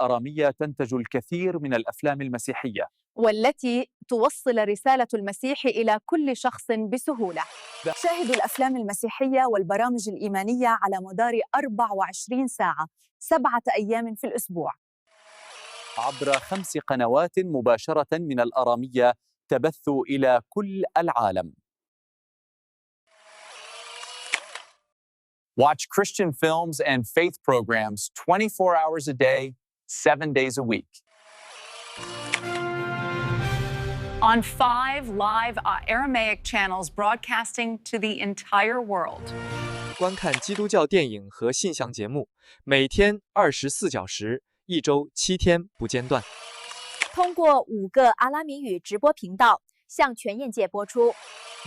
الآرامية تنتج الكثير من الأفلام المسيحية، والتي توصل رسالة المسيح إلى كل شخص بسهولة. شاهدوا الأفلام المسيحية والبرامج الإيمانية على مدار 24 ساعة 7 أيام في الأسبوع عبر 5 قنوات مباشرة من الآرامية تبث إلى كل العالم. Watch Christian films and faith programs 24 hours a day, 7 days a week. On 5 live Aramaic channels broadcasting to the entire world. 观看基督教电影和信仰节目，每天24小时，1周7天不间断。通过5个阿拉米语直播频道向全业界播出。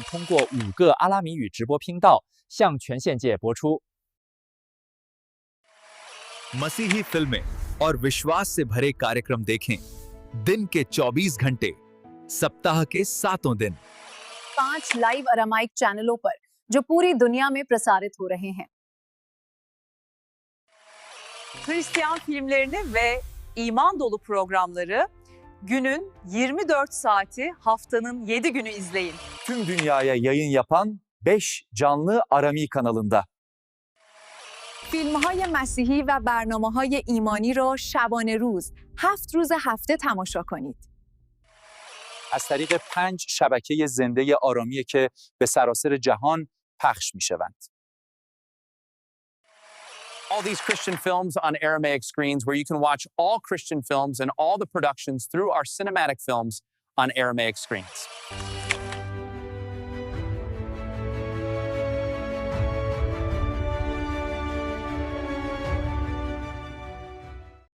通过5个阿拉米语直播频道向全世界播出。मसीही फिल्में और विश्वास से भरे कार्यक्रम देखें दिन के 24 घंटे सप्ताह के 7 दिन 5 लाइव अरामाइक चैनलों पर जो पूरी दुनिया में प्रसारित हो रहे हैं। Hristiyan filmlerini ve iman dolu programları günün 24 saati haftanın 7 günü izleyin. Tüm dünyaya yayın yapan 5 canlı Arami kanalında. فیلم‌های مسیحی و برنامه‌های ایمانی را شبانه روز 7 روز هفته تماشا کنید. از طریق 5 شبکه زنده آرامی که به سراسر جهان پخش می‌شوند. All these Christian films on Aramaic screens where you can watch all Christian films and all the productions through our cinematic films on Aramaic screens.